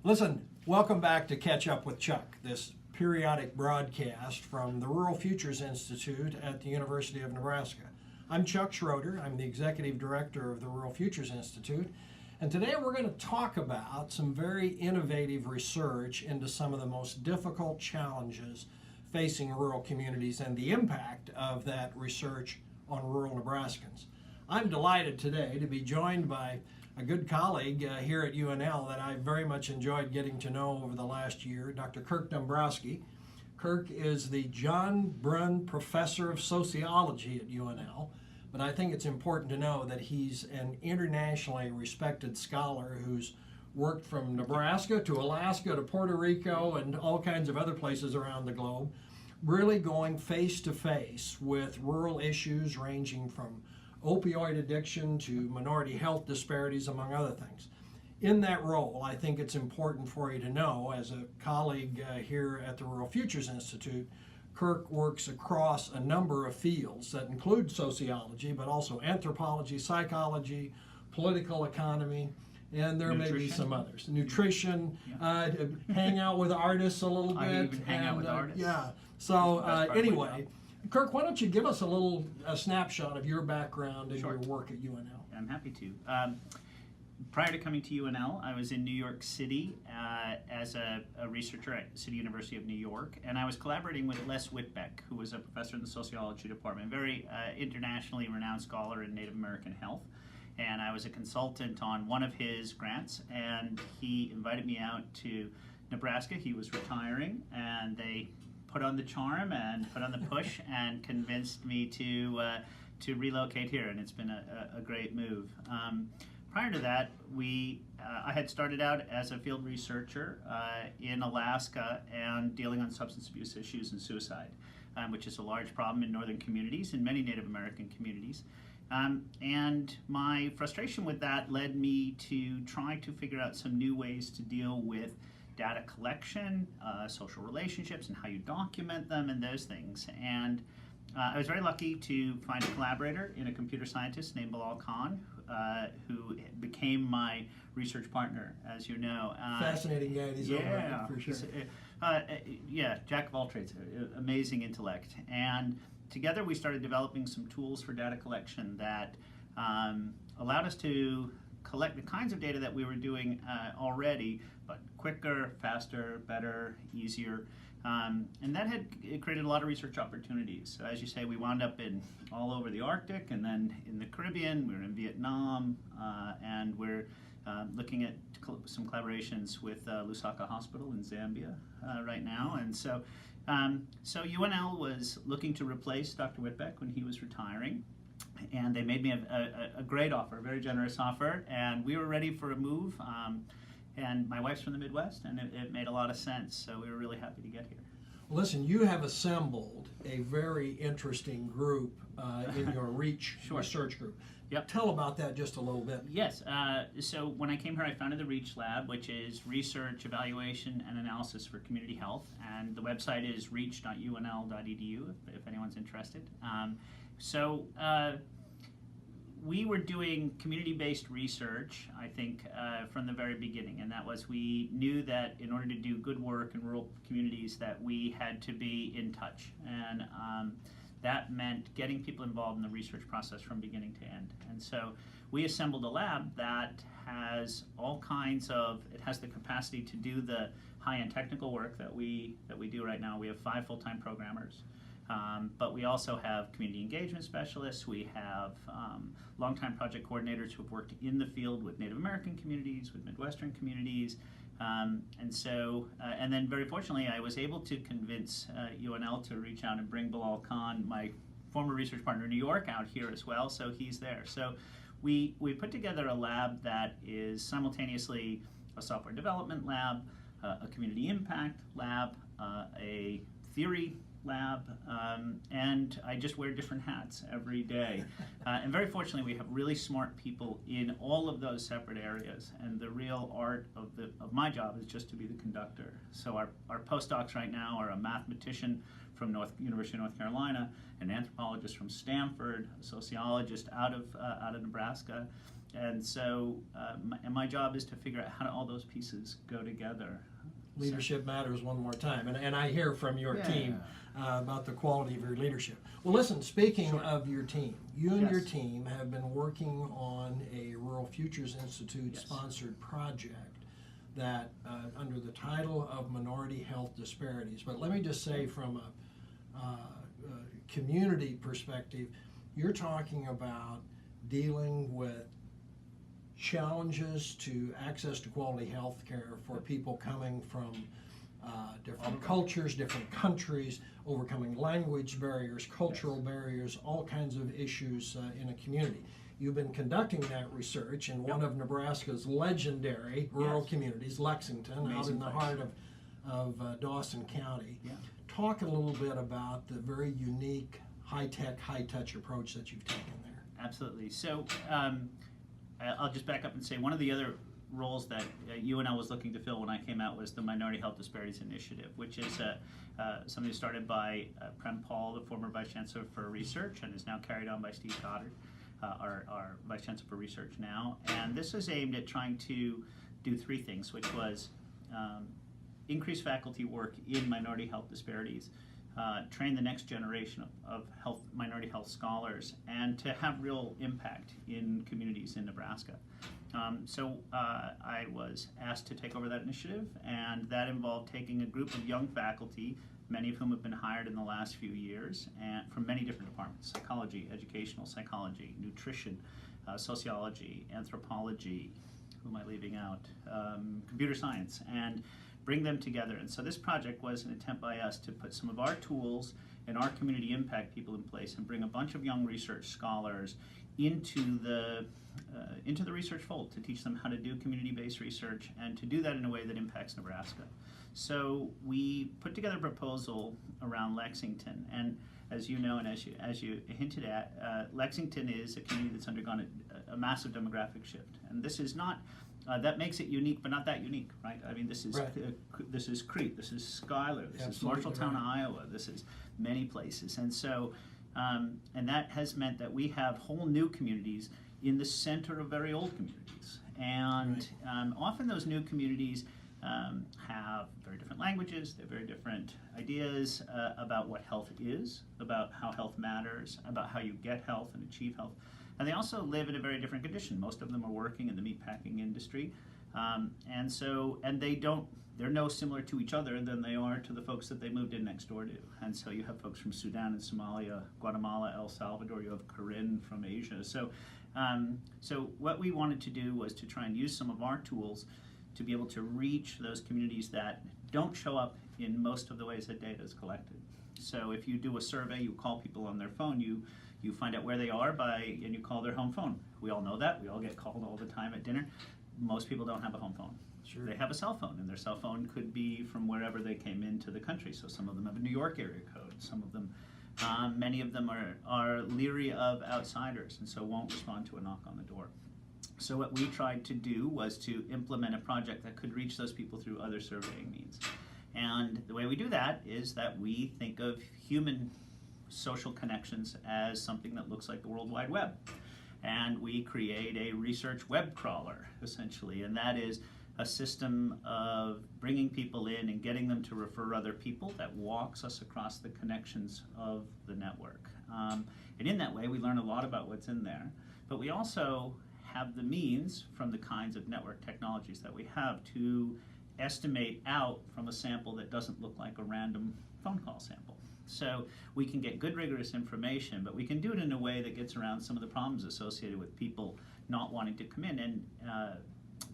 Listen, welcome back to Catch Up with Chuck, this periodic broadcast from the Rural Futures Institute at the University of Nebraska. I'm Chuck Schroeder. I'm the Executive Director of the Rural Futures Institute. And today we're going to talk about some very innovative research into some of the most difficult challenges facing rural communities and the impact of that research on rural Nebraskans. I'm delighted today to be joined by a good colleague here at UNL that I very much enjoyed getting to know over the last year, Dr. Kirk Dombrowski. Kirk is the John Brunn Professor of Sociology at UNL, but I think it's important to know that he's an internationally respected scholar who's worked from Nebraska to Alaska to Puerto Rico and all kinds of other places around the globe, really going face to face with rural issues ranging from opioid addiction to minority health disparities, among other things. In that role, I think it's important for you to know, as a colleague here at the Rural Futures Institute, Kirk works across a number of fields that include sociology, but also anthropology, psychology, political economy, and there may be some others. Nutrition, hang out with artists a little bit. I even hang out with artists. Yeah. So anyway, Kirk, why don't you give us a snapshot of your background and your work at UNL? I'm happy to. Prior to coming to UNL, I was in New York City as a researcher at City University of New York, and I was collaborating with Les Whitbeck, who was a professor in the sociology department, very internationally renowned scholar in Native American health. And I was a consultant on one of his grants, and he invited me out to Nebraska. He was retiring, and they put on the charm and put on the push and convinced me to relocate here, and it's been a great move. Prior to that, I had started out as a field researcher in Alaska and dealing on substance abuse issues and suicide, which is a large problem in northern communities, in many Native American communities. And my frustration with that led me to try to figure out some new ways to deal with data collection, social relationships, and how you document them, and those things. And I was very lucky to find a collaborator in a computer scientist named Bilal Khan, who became my research partner, as you know. Fascinating guy. He's over for sure. Jack of all trades, amazing intellect. And together we started developing some tools for data collection that allowed us to collect the kinds of data that we were doing already, but quicker, faster, better, easier. And that had created a lot of research opportunities. So as you say, we wound up all over the Arctic, and then in the Caribbean, we were in Vietnam, and we're looking at some collaborations with Lusaka Hospital in Zambia right now. And so UNL was looking to replace Dr. Whitbeck when he was retiring. And they made me a great offer, a very generous offer, and we were ready for a move. And my wife's from the Midwest, and it made a lot of sense, so we were really happy to get here. Listen, you have assembled a very interesting group in your REACH research group. Yep. Tell about that just a little bit. Yes. So when I came here, I founded the REACH Lab, which is Research, Evaluation, and Analysis for Community Health. And the website is reach.unl.edu if anyone's interested. We were doing community-based research, I think, from the very beginning, and that was we knew that in order to do good work in rural communities that we had to be in touch, and that meant getting people involved in the research process from beginning to end. And so we assembled a lab that has all kinds of, it has the capacity to do the high-end technical work that we do right now. We have 5 full-time programmers. But we also have community engagement specialists. We have longtime project coordinators who have worked in the field with Native American communities, with Midwestern communities. And then very fortunately, I was able to convince UNL to reach out and bring Bilal Khan, my former research partner in New York, out here as well, so he's there. So we put together a lab that is simultaneously a software development lab, a community impact lab, a theory lab, and I just wear different hats every day. And very fortunately, we have really smart people in all of those separate areas, and the real art of my job is just to be the conductor. So our postdocs right now are a mathematician from University of North Carolina, an anthropologist from Stanford, a sociologist out of Nebraska, And so my job is to figure out how do all those pieces go together. Leadership matters one more time, and I hear from your Yeah. team about the quality of your leadership. Well, listen, speaking of your team, you and your Yes. team have been working on a Rural Futures Institute Yes. sponsored project that under the title of Minority Health Disparities. But let me just say from a community perspective, you're talking about dealing with challenges to access to quality health care for people coming from different cultures, different countries, overcoming language barriers, cultural barriers, all kinds of issues in a community. You've been conducting that research in one of Nebraska's legendary rural Yes. communities, Lexington, out Amazing in the place. heart of Dawson County. Yeah. Talk a little bit about the very unique, high-tech, high-touch approach that you've taken there. Absolutely. So I'll just back up and say one of the other roles that UNL was looking to fill when I came out was the Minority Health Disparities Initiative, which is something started by Prem Paul, the former Vice Chancellor for Research, and is now carried on by Steve Goddard, our Vice Chancellor for Research now. And this is aimed at trying to do three things, which was increase faculty work in minority health disparities, train the next generation of minority health scholars, and to have real impact in communities in Nebraska. So I was asked to take over that initiative, and that involved taking a group of young faculty, many of whom have been hired in the last few years, and from many different departments: psychology, educational psychology, nutrition, sociology, anthropology, who am I leaving out? Computer science, and bring them together. And so this project was an attempt by us to put some of our tools and our community impact people in place and bring a bunch of young research scholars into the research fold to teach them how to do community-based research and to do that in a way that impacts Nebraska. So we put together a proposal around Lexington, and as you know and as you hinted at, Lexington is a community that's undergone a massive demographic shift, and this is not that makes it unique, but not that unique, right? I mean, this is Right. This is Crete, this is Schuyler, this Absolutely is Marshalltown, right. Iowa, this is many places, and so and that has meant that we have whole new communities in the center of very old communities, and often those new communities have very different languages, they have very different ideas about what health is, about how health matters, about how you get health and achieve health. And they also live in a very different condition. Most of them are working in the meatpacking industry. They're no similar to each other than they are to the folks that they moved in next door to. And so you have folks from Sudan and Somalia, Guatemala, El Salvador, you have Corinne from Asia. So what we wanted to do was to try and use some of our tools to be able to reach those communities that don't show up in most of the ways that data is collected. So if you do a survey, you call people on their phone, you find out where they are and you call their home phone. We all know that. We all get called all the time at dinner. Most people don't have a home phone. Sure. They have a cell phone, and their cell phone could be from wherever they came into the country. So some of them have a New York area code. Some of them, many of them are leery of outsiders, and so won't respond to a knock on the door. So what we tried to do was to implement a project that could reach those people through other surveying means. And the way we do that is that we think of human social connections as something that looks like the World Wide Web. And we create a research web crawler, essentially, and that is a system of bringing people in and getting them to refer other people that walks us across the connections of the network. And in that way, we learn a lot about what's in there, but we also have the means from the kinds of network technologies that we have to estimate out from a sample that doesn't look like a random phone call sample. So we can get good, rigorous information, but we can do it in a way that gets around some of the problems associated with people not wanting to come in. And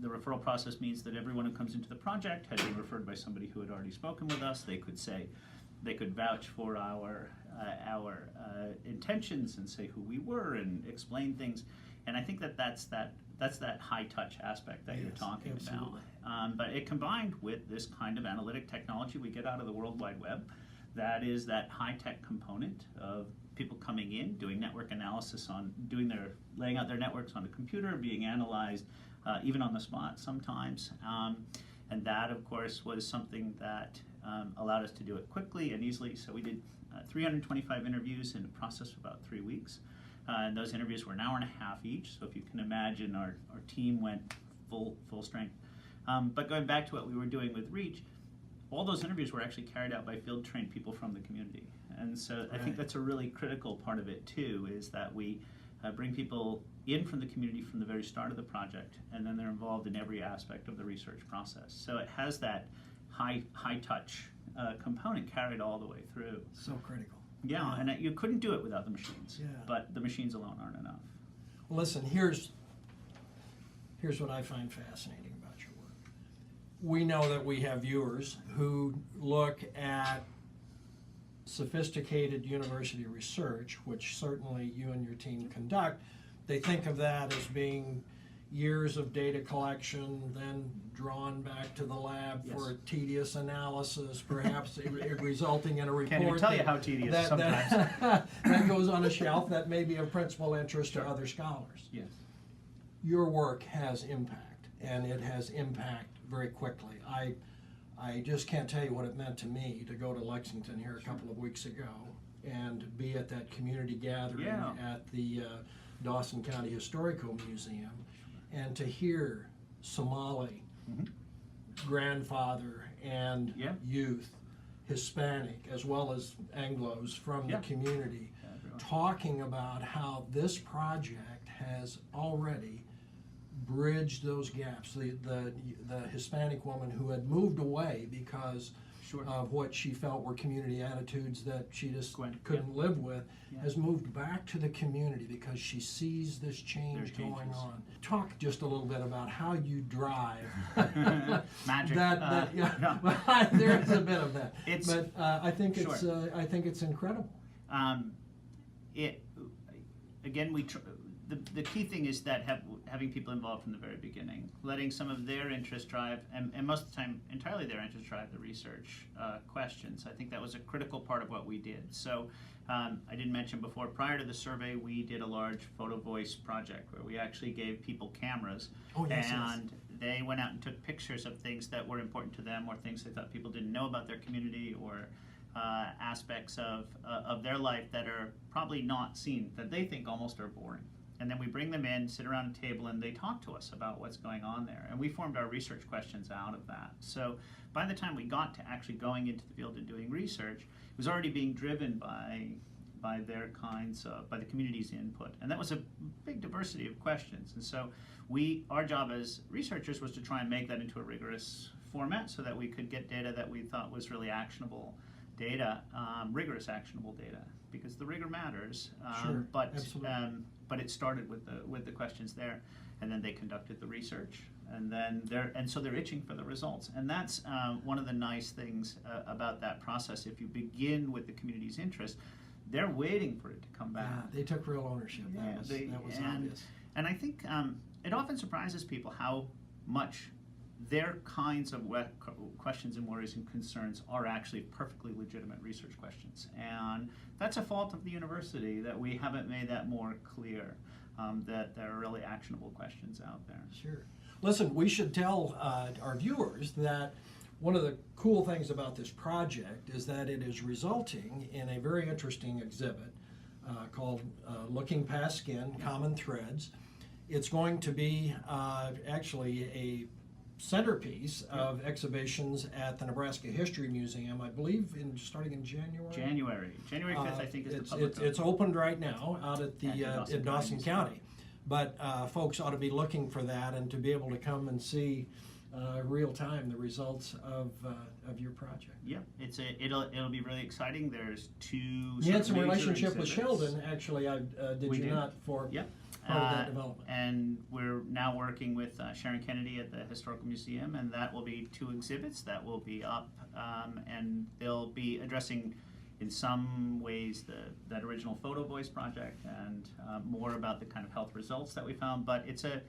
the referral process means that everyone who comes into the project had been referred by somebody who had already spoken with us. They could vouch for our intentions and say who we were and explain things. And I think that's that high touch aspect that you're talking absolutely. about. But it combined with this kind of analytic technology we get out of the World Wide Web, that is that high-tech component of people coming in, doing network analysis laying out their networks on a computer, being analyzed even on the spot sometimes. And that, of course, was something that allowed us to do it quickly and easily. So we did 325 interviews in a process of about 3 weeks. And those interviews were an hour and a half each, so if you can imagine, our team went full strength. But going back to what we were doing with Reach, all those interviews were actually carried out by field-trained people from the community. And so I think that's a really critical part of it too, is that we bring people in from the community from the very start of the project, and then they're involved in every aspect of the research process. So it has that high touch component carried all the way through. So critical. Yeah, and you couldn't do it without the machines. Yeah. But the machines alone aren't enough. Well, listen, here's what I find fascinating about your work. We know that we have viewers who look at sophisticated university research, which certainly you and your team conduct. They think of that as being years of data collection, then drawn back to the lab for tedious analysis, perhaps resulting in a report. Can't even tell you how tedious sometimes. That goes on a shelf that may be of principal interest to other scholars. Yes. Your work has impact, and it has impact very quickly. I just can't tell you what it meant to me to go to Lexington here a couple of weeks ago and be at that community gathering at the Dawson County Historical Museum, and to hear Somali grandfather and youth, Hispanic as well as Anglos from the community, talking about how this project has already bridged those gaps. The Hispanic woman who had moved away because of what she felt were community attitudes that she just couldn't live with, has moved back to the community because she sees this change going on. Talk just a little bit about how you drive magic. There is a bit of that, but I think it's incredible. The key thing is that having people involved from the very beginning, letting some of their interest drive, and most of the time entirely their interest drive the research questions. I think that was a critical part of what we did. So I didn't mention before, prior to the survey, we did a large photo voice project where we actually gave people cameras, and they went out and took pictures of things that were important to them, or things they thought people didn't know about their community, or aspects of their life that are probably not seen, that they think almost are boring. And then we bring them in, sit around a table, and they talk to us about what's going on there. And we formed our research questions out of that. So by the time we got to actually going into the field and doing research, it was already being driven by their kinds of, by the community's input. And that was a big diversity of questions. And so our job as researchers was to try and make that into a rigorous format so that we could get data that we thought was really actionable data, rigorous actionable data, because the rigor matters. But it started with the questions there, and then they conducted the research, and so they're itching for the results. And that's one of the nice things about that process. If you begin with the community's interest, they're waiting for it to come back. Yeah, they took real ownership. That was obvious. And I think it often surprises people how much their kinds of questions and worries and concerns are actually perfectly legitimate research questions. And that's a fault of the university, that we haven't made that more clear, that there are really actionable questions out there. Sure. Listen, we should tell our viewers that one of the cool things about this project is that it is resulting in a very interesting exhibit called Looking Past Skin, Common Threads. It's going to be actually a centerpiece of exhibitions at the Nebraska History Museum, I believe, starting in January. January 5th, I think, is the public. It's opened right now out at in Dawson County. But folks ought to be looking for that and to be able to come and see real time the results of your project. Yep, it'll be really exciting. There's two. You had some relationship with Sheldon, actually. Did you not for? Yep. Part of that development. And we're now working with Sharon Kennedy at the Historical Museum, and that will be 2 exhibits that will be up, and they'll be addressing in some ways that original photo voice project, and more about the kind of health results that we found. But it's an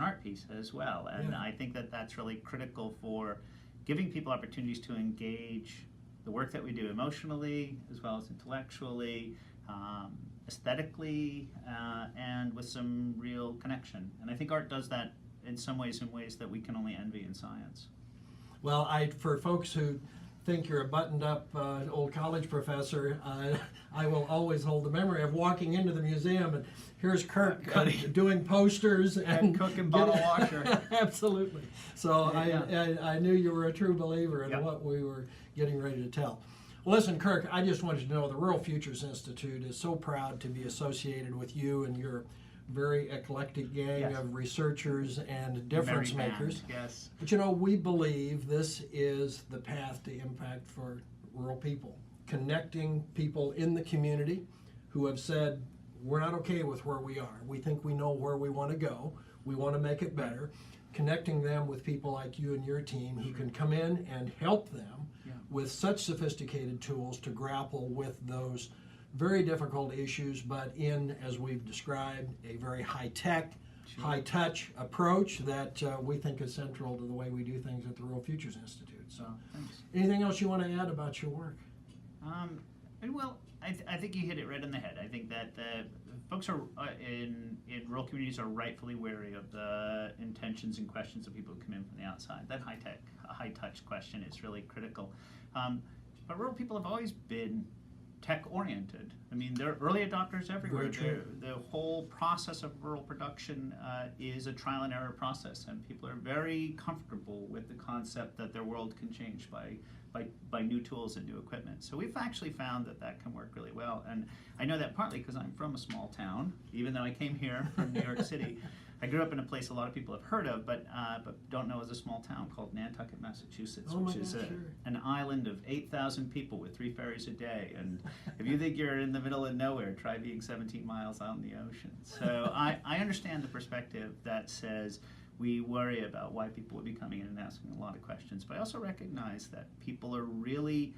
art piece as well, and I think that's really critical for giving people opportunities to engage the work that we do emotionally as well as intellectually, aesthetically, and with some real connection. And I think art does that in some ways, in ways that we can only envy in science. Well, for folks who think you're a buttoned-up old college professor, I will always hold the memory of walking into the museum and here's Kirk doing posters and cook and bottle washer. Absolutely. So Yeah. I knew you were a true believer in Yep. what we were getting ready to tell. Well, listen, Kirk, I just wanted you to know the Rural Futures Institute is so proud to be associated with you and your very eclectic gang Yes. of researchers and difference Merry makers. band, yes. But you know, we believe this is the path to impact for rural people, connecting people in the community who have said, we're not okay with where we are. We think we know where we want to go. We want to make it better. Connecting them with people like you and your team who can come in and help them with such sophisticated tools to grapple with those very difficult issues, but in, as we've described, a very high-tech, high-touch approach that we think is central to the way we do things at the Rural Futures Institute. So, Thanks. anything else you want to add about your work? Well, I think you hit it right on the head. I think that the folks are in rural communities are rightfully wary of the intentions and questions of people who come in from the outside. That high-touch question is really critical. But rural people have always been tech-oriented. I mean, they're early adopters everywhere. The whole process of rural production is a trial and error process, and people are very comfortable with the concept that their world can change by new tools and new equipment. So we've actually found that can work really well. And I know that partly because I'm from a small town, even though I came here from New York City. I grew up in a place a lot of people have heard of, but don't know as a small town called Nantucket, Massachusetts, which is an island of 8,000 people with 3 ferries a day. And if you think you're in the middle of nowhere, try being 17 miles out in the ocean. So I understand the perspective that says we worry about why people would be coming in and asking a lot of questions, but I also recognize that people are really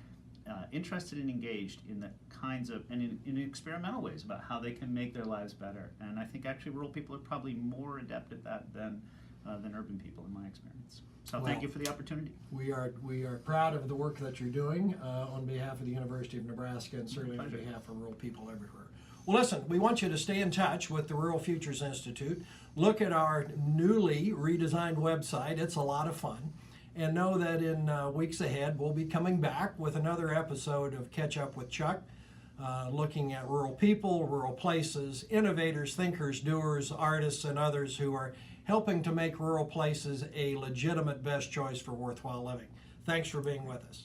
interested and engaged in the kinds of, and in experimental ways about how they can make their lives better. And I think actually rural people are probably more adept at that than urban people in my experience. So thank you for the opportunity. We are proud of the work that you're doing on behalf of the University of Nebraska and certainly on behalf of rural people everywhere. Well, listen, we want you to stay in touch with the Rural Futures Institute. Look at our newly redesigned website. It's a lot of fun. And know that in weeks ahead, we'll be coming back with another episode of Catch Up with Chuck, looking at rural people, rural places, innovators, thinkers, doers, artists, and others who are helping to make rural places a legitimate best choice for worthwhile living. Thanks for being with us.